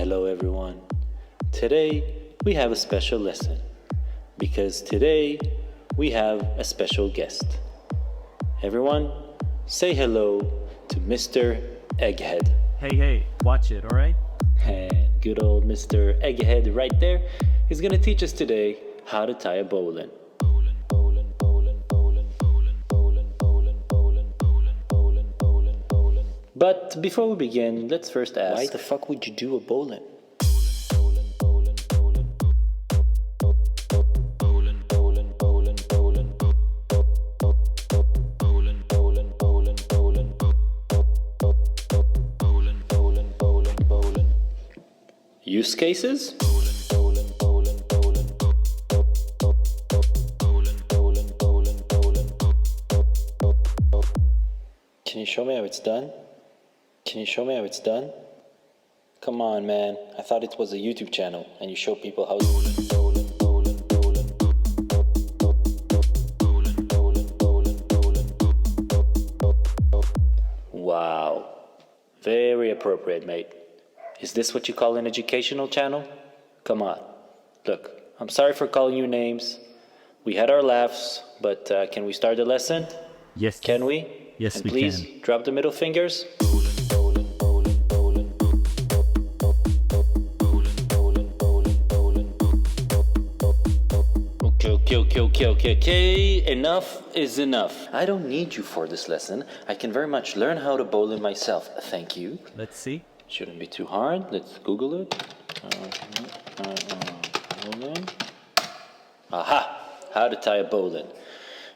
Hello everyone. Today we have a special lesson because today we have a special guest. Everyone, say hello to Mr. Egghead. Hey, watch it, all right? And good old Mr. Egghead right there is going to teach us today how to tie a bowline. But before we begin, let's first ask, why the fuck would you do a bowline? Use cases? Can you show me how it's done? Come on, man. I thought it was a YouTube channel and you show people how Wow. Very appropriate, mate. Is this what you call an educational channel? Come on. Look, I'm sorry for calling you names. We had our laughs, but can we start the lesson? Yes. Can we? Yes, and we please can. drop the middle fingers. Okay. Enough is enough. I don't need you for this lesson. I can very much learn how to bowl in myself. Thank you. Let's see. Shouldn't be too hard. Let's Google it. Bowline. Aha! How to tie a bowline.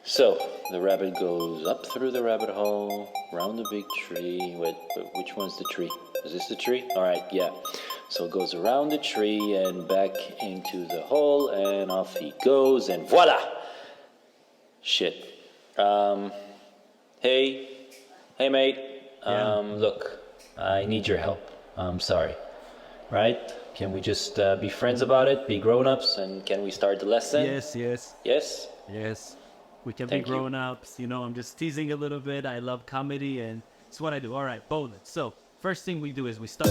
So, the rabbit goes up through the rabbit hole, around the big tree. Wait, which one's the tree? Is this the tree? Alright, yeah. So it goes around the tree and back into the hole, and off he goes, and voila! Shit. Hey mate. Yeah. Look, I need your help. I'm sorry. Right? Can we just be friends about it, be grown-ups, and can we start the lesson? Yes. Yes? We can Thank be you. grown-ups. You know, I'm just teasing a little bit. I love comedy, and it's what I do. All right, bowling. So, first thing we do is we start.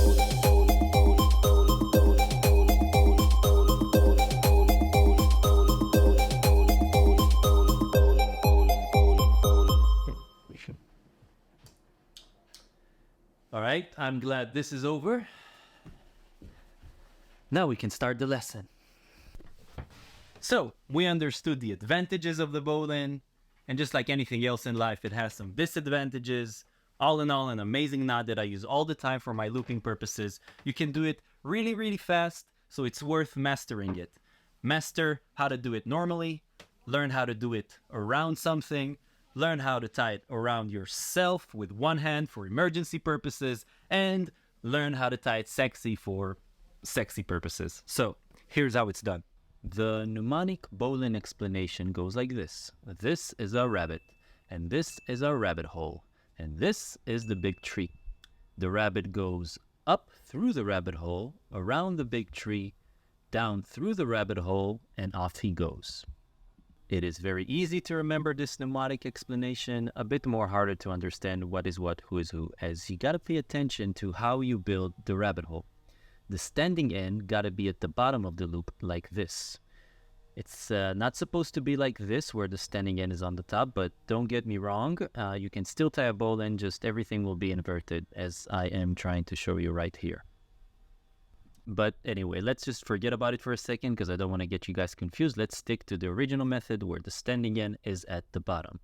All right, I'm glad this is over. Now we can start the lesson. So, we understood the advantages of the bowline, and just like anything else in life, it has some disadvantages. All in all, an amazing knot that I use all the time for my looping purposes. You can do it really fast, so it's worth mastering it. Master how to do it normally, learn how to do it around something, learn how to tie it around yourself with one hand for emergency purposes, and learn how to tie it sexy for sexy purposes. So, here's how it's done. The mnemonic bowline explanation goes like this. This is a rabbit, and this is a rabbit hole, and this is the big tree. The rabbit goes up through the rabbit hole, around the big tree, down through the rabbit hole, and off he goes. It is very easy to remember this mnemonic explanation, a bit more harder to understand what is what, who is who, as you gotta pay attention to how you build the rabbit hole. The standing end gotta be at the bottom of the loop like this. It's not supposed to be like this where the standing end is on the top, but don't get me wrong, you can still tie a bowline, just everything will be inverted as I am trying to show you right here. But anyway, let's just forget about it for a second because I don't want to get you guys confused. Let's stick to the original method where the standing end is at the bottom.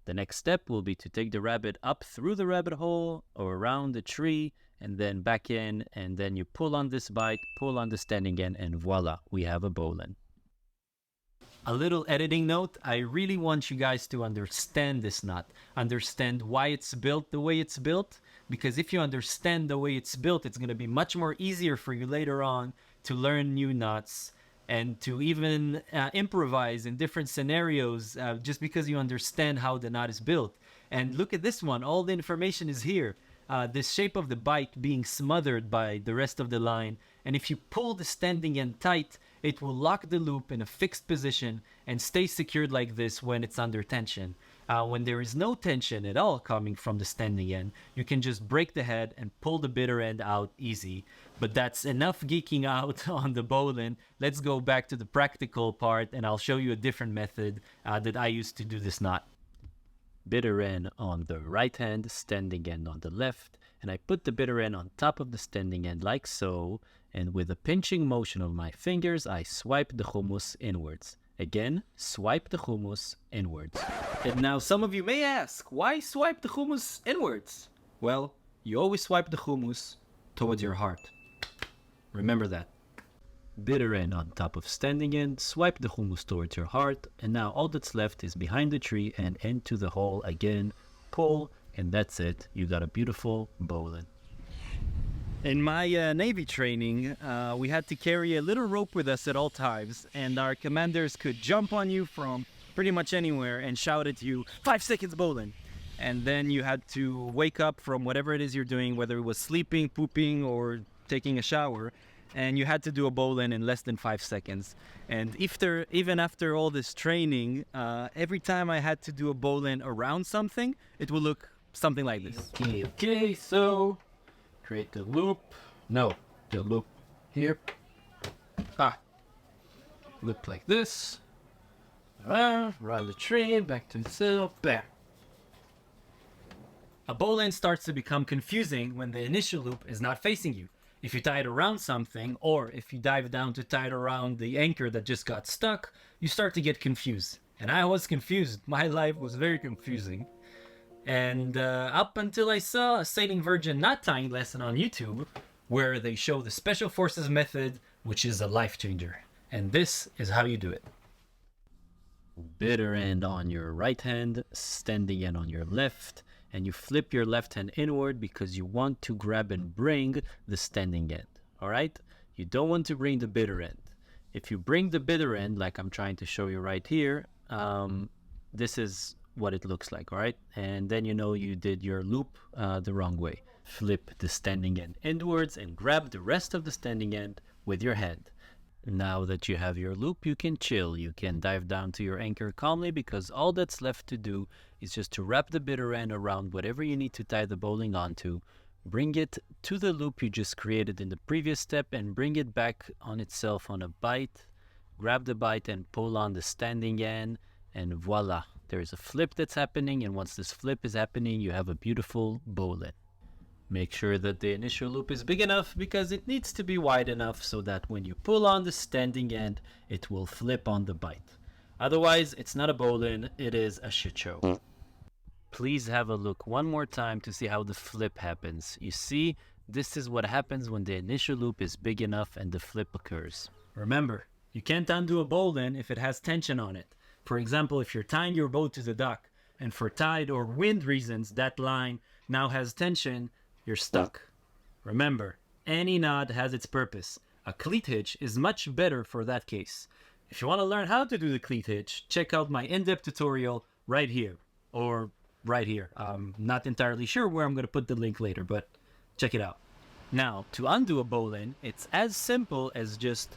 The next step will be to take the rabbit up through the rabbit hole or around the tree and then back in, and then you pull on this bite, pull on the standing end, and voila, we have a bowline. A little editing note, I really want you guys to understand this knot, understand why it's built the way it's built, because if you understand the way it's built, it's going to be much more easier for you later on to learn new knots and to even improvise in different scenarios just because you understand how the knot is built. And look at this one, all the information is here. This shape of the bite being smothered by the rest of the line, and if you pull the standing end tight, it will lock the loop in a fixed position and stay secured like this when it's under tension. When there is no tension at all coming from the standing end, you can just break the head and pull the bitter end out easy. But that's enough geeking out on the bowline. Let's go back to the practical part, and I'll show you a different method that I used to do this knot. Bitter end on the right hand, standing end on the left, and I put the bitter end on top of the standing end like so, and with a pinching motion of my fingers, I swipe the hummus inwards. Again, swipe the hummus inwards. And now some of you may ask, why swipe the hummus inwards? Well, you always swipe the hummus towards your heart. Remember that. Bitter end on top of standing end, swipe the hummus towards your heart, and now all that's left is behind the tree and into the hole again, pull, and that's it. You got a beautiful bowline. In my Navy training, we had to carry a little rope with us at all times, and our commanders could jump on you from pretty much anywhere and shout at you, 5 seconds bowline. And then you had to wake up from whatever it is you're doing, whether it was sleeping, pooping, or taking a shower, and you had to do a bowline in less than 5 seconds. And even after all this training, every time I had to do a bowline around something, it would look something like this. Okay, so create the loop. No, the loop here. Loop like this. Around the tree, back to itself, bam. A bowline starts to become confusing when the initial loop is not facing you. If you tie it around something, or if you dive down to tie it around the anchor that just got stuck, you start to get confused. And I was confused. My life was very confusing. And up until I saw a Sailing Virgin knot tying lesson on YouTube, where they show the Special Forces method, which is a life changer. And this is how you do it. Bitter end on your right hand, standing end on your left, and you flip your left hand inward because you want to grab and bring the standing end. All right? You don't want to bring the bitter end. If you bring the bitter end, like I'm trying to show you right here, this is what it looks like, all right? And then you know you did your loop the wrong way. Flip the standing end inwards and grab the rest of the standing end with your hand. Now that you have your loop, you can chill. You can dive down to your anchor calmly because all that's left to do is just to wrap the bitter end around whatever you need to tie the bowline onto, bring it to the loop you just created in the previous step, and bring it back on itself on a bite. Grab the bite and pull on the standing end, and voila, there is a flip that's happening, and once this flip is happening, you have a beautiful bowline. Make sure that the initial loop is big enough because it needs to be wide enough so that when you pull on the standing end, it will flip on the bite. Otherwise, it's not a bowline, it is a shit show. Please have a look one more time to see how the flip happens. You see, this is what happens when the initial loop is big enough and the flip occurs. Remember, you can't undo a bowline if it has tension on it. For example, if you're tying your boat to the dock, and for tide or wind reasons, that line now has tension, you're stuck. Remember, any knot has its purpose. A cleat hitch is much better for that case. If you want to learn how to do the cleat hitch, check out my in-depth tutorial right here, or right here. I'm not entirely sure where I'm going to put the link later, but check it out. Now, to undo a bowline, it's as simple as just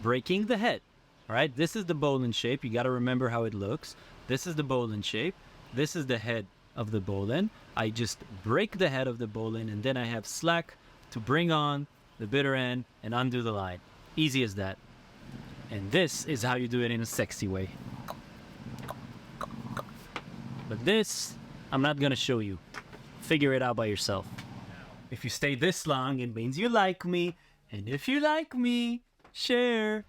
breaking the head. All right, this is the bowline shape. You got to remember how it looks. This is the bowline shape. This is the head of the bowline. I just break the head of the bowline, and then I have slack to bring on the bitter end and undo the line. Easy as that. And this is how you do it in a sexy way. But this, I'm not gonna show you. Figure it out by yourself. If you stay this long, it means you like me. And if you like me, share.